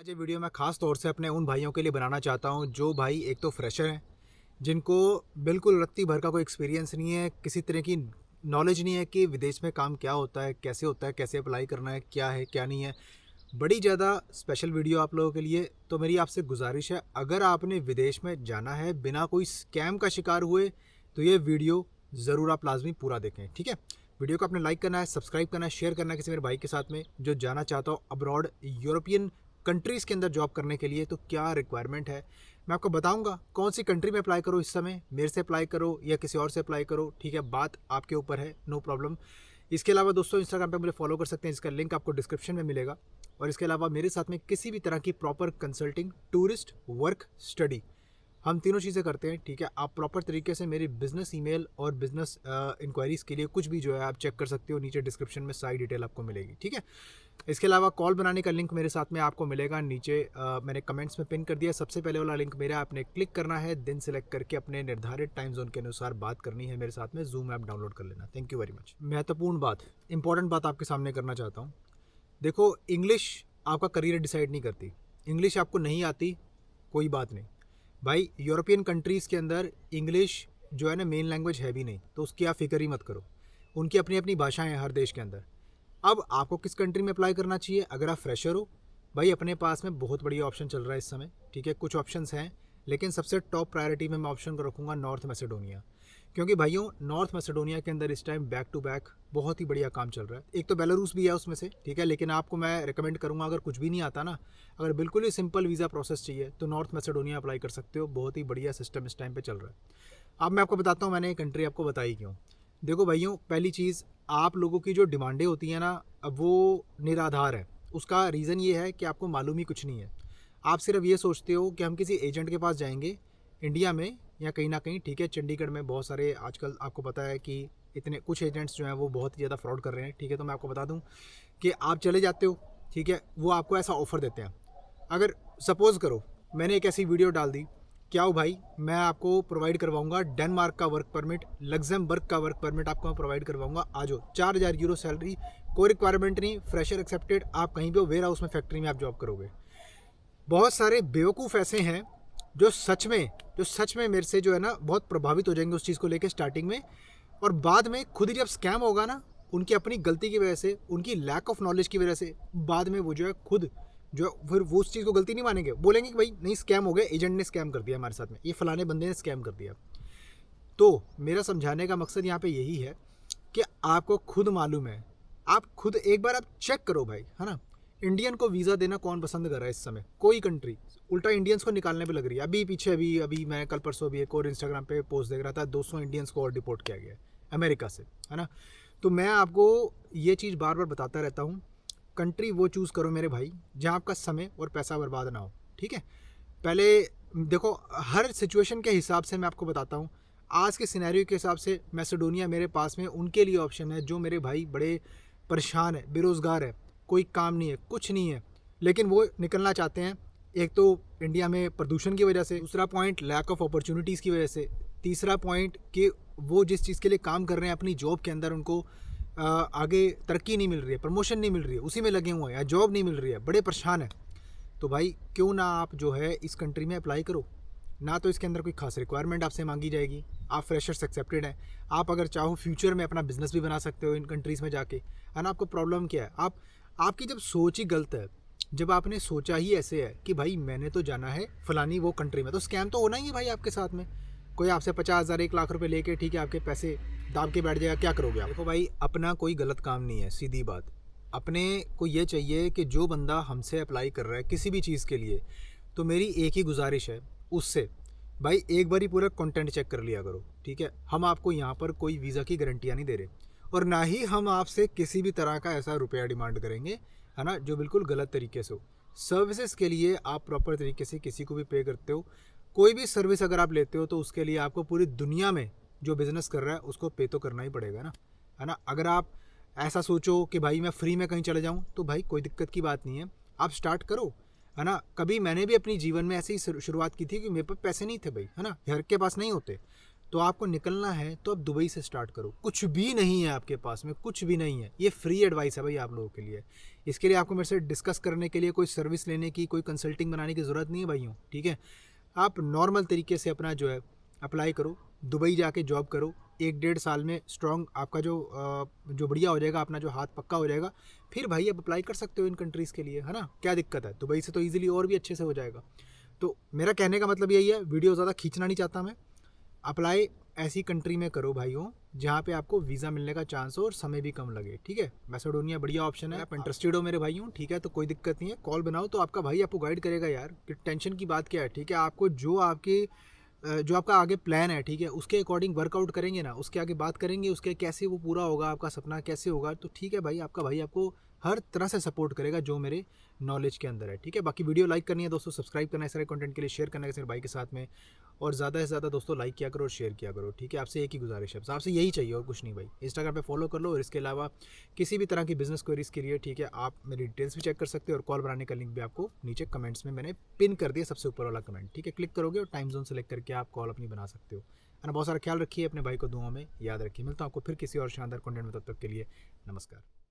आज ये वीडियो मैं ख़ास तौर से अपने उन भाइयों के लिए बनाना चाहता हूँ जो भाई एक तो फ्रेशर हैं, जिनको बिल्कुल रत्ती भर का कोई एक्सपीरियंस नहीं है, किसी तरह की नॉलेज नहीं है कि विदेश में काम क्या होता है, कैसे अप्लाई करना है, क्या नहीं है। बड़ी ज़्यादा स्पेशल वीडियो आप लोगों के लिए। तो मेरी आपसे गुजारिश है, अगर आपने विदेश में जाना है बिना कोई स्कैम का शिकार हुए तो ये वीडियो ज़रूर आप लाजमी पूरा देखें, ठीक है। वीडियो को आपने लाइक करना है, सब्सक्राइब करना है, शेयर करना है किसी मेरे भाई के साथ में जो जाना चाहता हो अब्रॉड यूरोपियन कंट्रीज़ के अंदर जॉब करने के लिए। तो क्या रिक्वायरमेंट है मैं आपको बताऊंगा। कौन सी कंट्री में अप्लाई करो इस समय, मेरे से अप्लाई करो या किसी और से अप्लाई करो, ठीक है, बात आपके ऊपर है, नो प्रॉब्लम। इसके अलावा दोस्तों इंस्टाग्राम पे मुझे फॉलो कर सकते हैं, इसका लिंक आपको डिस्क्रिप्शन में मिलेगा। और इसके अलावा मेरे साथ में किसी भी तरह की proper consulting, tourist, work, study, हम तीनों चीज़ें करते हैं, ठीक है। आप प्रॉपर तरीके से मेरी बिज़नेस ईमेल और बिज़नेस इंक्वायरीज़ के लिए कुछ भी जो है आप चेक कर सकते हो, नीचे डिस्क्रिप्शन में सारी डिटेल आपको मिलेगी, ठीक है। इसके अलावा कॉल बनाने का लिंक मेरे साथ में आपको मिलेगा नीचे, मैंने कमेंट्स में पिन कर दिया। सबसे पहले वाला लिंक मेरा, आपने क्लिक करना है, दिन सेलेक्ट करके अपने निर्धारित टाइम जोन के अनुसार बात करनी है मेरे साथ में, जूम ऐप डाउनलोड कर लेना। Thank you very much. महत्वपूर्ण बात, इंपॉर्टेंट बात आपके सामने करना चाहता हूँ। देखो, इंग्लिश आपका करियर डिसाइड नहीं करती। इंग्लिश आपको नहीं आती, कोई बात नहीं भाई, यूरोपियन कंट्रीज़ के अंदर इंग्लिश जो है ना मेन लैंग्वेज है भी नहीं, तो उसकी आप फिक्र ही मत करो। उनकी अपनी अपनी भाषाएं हैं हर देश के अंदर। अब आपको किस कंट्री में अप्लाई करना चाहिए अगर आप फ्रेशर हो, भाई अपने पास में बहुत बढ़िया ऑप्शन चल रहा है इस समय, ठीक है। कुछ ऑप्शंस हैं, लेकिन सबसे टॉप प्रायोरिटी में मैं ऑप्शन को रखूँगा नॉर्थ मैसेडोनिया, क्योंकि भाइयों नॉर्थ मैसेडोनिया के अंदर इस टाइम बैक टू बैक बहुत ही बढ़िया काम चल रहा है। एक तो बेलारूस भी है उसमें से, ठीक है, लेकिन आपको मैं रिकमेंड करूँगा अगर कुछ भी नहीं आता ना, अगर बिल्कुल ही सिंपल वीज़ा प्रोसेस चाहिए तो नॉर्थ मैसेडोनिया अप्लाई कर सकते हो। बहुत ही बढ़िया सिस्टम इस टाइम पे चल रहा है। अब मैं आपको बताता हूँ मैंने ये कंट्री आपको बताई क्यों। देखो भाइयों, पहली चीज़, आप लोगों की जो डिमांडें होती हैं ना, अब वो निराधार है। उसका रीज़न ये है कि आपको मालूम ही कुछ नहीं है। आप सिर्फ ये सोचते हो कि हम किसी एजेंट के पास जाएंगे इंडिया में या कहीं ना कहीं, ठीक है। चंडीगढ़ में बहुत सारे आजकल आपको पता है कि इतने कुछ एजेंट्स जो हैं वो बहुत ही ज़्यादा फ्रॉड कर रहे हैं, ठीक है। तो मैं आपको बता दूं कि आप चले जाते हो, ठीक है, वो आपको ऐसा ऑफ़र देते हैं। अगर सपोज़ करो मैंने एक ऐसी वीडियो डाल दी, क्या हो भाई, मैं आपको प्रोवाइड करवाऊंगा डेनमार्क का वर्क परमिट, लग्जमबर्ग का वर्क परमिट आपको मैं प्रोवाइड करवाऊंगा, आ जाओ, 4,000 यूरो सैलरी, कोई रिक्वायरमेंट नहीं, फ्रेशर एक्सेप्टेड, आप कहीं भी हो, वेयर हाउस में, फैक्ट्री में आप जॉब करोगे। बहुत सारे बेवकूफ़ ऐसे हैं जो सच में मेरे से जो है ना बहुत प्रभावित हो जाएंगे उस चीज़ को लेकर स्टार्टिंग में, और बाद में खुद ही जब स्कैम होगा ना, उनकी अपनी गलती की वजह से, उनकी लैक ऑफ नॉलेज की वजह से, बाद में वो जो है खुद जो फिर वो उस चीज़ को गलती नहीं मानेंगे, बोलेंगे कि भाई नहीं स्कैम हो गया, एजेंट ने स्कैम कर दिया हमारे साथ में, ये फलाने बंदे ने स्कैम कर दिया। तो मेरा समझाने का मकसद यहाँ पे यही है कि आपको खुद मालूम है, आप खुद एक बार आप चेक करो भाई, है ना। इंडियन को वीज़ा देना कौन पसंद कर रहा है इस समय, कोई कंट्री, उल्टा इंडियंस को निकालने पे लग रही है। अभी पीछे अभी मैं कल परसों भी एक और इंस्टाग्राम पे पोस्ट देख रहा था, 200 इंडियंस को और डिपोर्ट किया गया है अमेरिका से, है ना। तो मैं आपको ये चीज़ बार बार बताता रहता हूँ, कंट्री वो चूज़ करो मेरे भाई जहाँ आपका समय और पैसा बर्बाद ना हो, ठीक है। पहले देखो, हर सिचुएशन के हिसाब से मैं आपको बताता हूँ। आज के सिनेरियो के हिसाब से मैसेडोनिया मेरे पास में उनके लिए ऑप्शन है जो मेरे भाई बड़े परेशान है, बेरोज़गार है, कोई काम नहीं है, कुछ नहीं है, लेकिन वो निकलना चाहते हैं। एक तो इंडिया में प्रदूषण की वजह से, दूसरा पॉइंट लैक ऑफ अपॉर्चुनिटीज़ की वजह से, तीसरा पॉइंट कि वो जिस चीज़ के लिए काम कर रहे हैं अपनी जॉब के अंदर उनको आगे तरक्की नहीं मिल रही है, प्रमोशन नहीं मिल रही है, उसी में लगे हुए हैं, या जॉब नहीं मिल रही है, बड़े परेशान है। तो भाई क्यों ना आप जो है इस कंट्री में अप्लाई करो। ना तो इसके अंदर कोई खास रिक्वायरमेंट आपसे मांगी जाएगी, आप फ्रेशर्स एक्सेप्टेड हैं, आप अगर चाहो फ्यूचर में अपना बिजनेस भी बना सकते हो इन कंट्रीज़ में जाके, है ना। आपको प्रॉब्लम क्या है, आपकी जब सोच ही गलत है, जब आपने सोचा ही ऐसे है कि भाई मैंने तो जाना है फलानी वो कंट्री में, तो स्कैम तो होना ही है भाई आपके साथ में। कोई आपसे 50,000 1 लाख रुपए लेके, ठीक है, आपके पैसे दाब के बैठ जाएगा, क्या करोगे आप। देखो भाई, अपना कोई गलत काम नहीं है, सीधी बात। अपने को ये चाहिए कि जो बंदा हमसे अप्लाई कर रहा है किसी भी चीज़ के लिए, तो मेरी एक ही गुजारिश है उससे, भाई एक बार ही पूरा कंटेंट चेक कर लिया करो, ठीक है। हम आपको यहाँ पर कोई वीज़ा की गारंटियाँ नहीं दे रहे, और ना ही हम आपसे किसी भी तरह का ऐसा रुपया डिमांड करेंगे, है ना, जो बिल्कुल गलत तरीके से हो। सर्विसेज के लिए आप प्रॉपर तरीके से किसी को भी पे करते हो, कोई भी सर्विस अगर आप लेते हो तो उसके लिए आपको पूरी दुनिया में जो बिज़नेस कर रहा है उसको पे तो करना ही पड़ेगा ना, है ना। अगर आप ऐसा सोचो कि भाई मैं फ्री में कहीं चले जाऊँ, तो भाई कोई दिक्कत की बात नहीं है, आप स्टार्ट करो, है ना। कभी मैंने भी अपनी जीवन में ऐसे ही शुरुआत की थी कि मेरे पास पैसे नहीं थे भाई, है ना, घर के पास नहीं होते, तो आपको निकलना है तो आप दुबई से स्टार्ट करो। कुछ भी नहीं है आपके पास में, कुछ भी नहीं है। ये फ्री एडवाइस है भाई आप लोगों के लिए। इसके लिए आपको मेरे से डिस्कस करने के लिए, कोई सर्विस लेने की, कोई कंसल्टिंग बनाने की ज़रूरत नहीं है भाइयों, ठीक है। आप नॉर्मल तरीके से अपना जो है अप्लाई करो, दुबई जाके जॉब करो। 1-1.5 साल में स्ट्रॉन्ग आपका जो बढ़िया हो जाएगा, अपना जो हाथ पक्का हो जाएगा, फिर भाई आप अप्लाई कर सकते हो इन कंट्रीज़ के लिए, है ना। क्या दिक्कत है, दुबई से तो ईजिली और भी अच्छे से हो जाएगा। तो मेरा कहने का मतलब यही है, वीडियो ज़्यादा खींचना नहीं चाहता मैं। अप्लाई ऐसी कंट्री में करो भाइयों जहाँ पे आपको वीज़ा मिलने का चांस हो और समय भी कम लगे, ठीक है। मैसेडोनिया बढ़िया ऑप्शन है। आप इंटरेस्टेड हो मेरे भाइयों, ठीक है, तो कोई दिक्कत नहीं है, कॉल बनाओ तो आपका भाई आपको गाइड करेगा यार, कि टेंशन की बात क्या है, ठीक है। आपको जो आपका आगे प्लान है, ठीक है, उसके अकॉर्डिंग वर्कआउट करेंगे ना, उसके आगे बात करेंगे, उसके कैसे वो पूरा होगा, आपका सपना कैसे होगा, तो ठीक है भाई, आपका भाई आपको हर तरह से सपोर्ट करेगा जो मेरे नॉलेज के अंदर है, ठीक है। बाकी वीडियो लाइक करनी है दोस्तों, सब्सक्राइब करना है, सारे कंटेंट के लिए शेयर करना है मेरे भाई के साथ में, और ज़्यादा से ज़्यादा दोस्तों लाइक किया करो और शेयर किया करो, ठीक है। आपसे एक ही गुजारिश है, आपसे यही चाहिए और कुछ नहीं भाई। इंस्टाग्राम पे फॉलो कर लो, और इसके अलावा किसी भी तरह की बिजनेस क्वेरीज के लिए, ठीक है, आप मेरी डिटेल्स भी चेक कर सकते हो, और कॉल बनाने का लिंक भी आपको नीचे कमेंट्स में मैंने पिन कर दिया, सबसे ऊपर वाला कमेंट, ठीक है। क्लिक करोगे और टाइम जोन सेलेक्ट करके आप कॉल अपनी बना सकते हो, है ना। बहुत सारा ख्याल रखिए, अपने भाई को दुआ में याद रखिए। मिलता हूँ आपको फिर किसी और शानदार कंटेंट में, तब तक के लिए नमस्कार।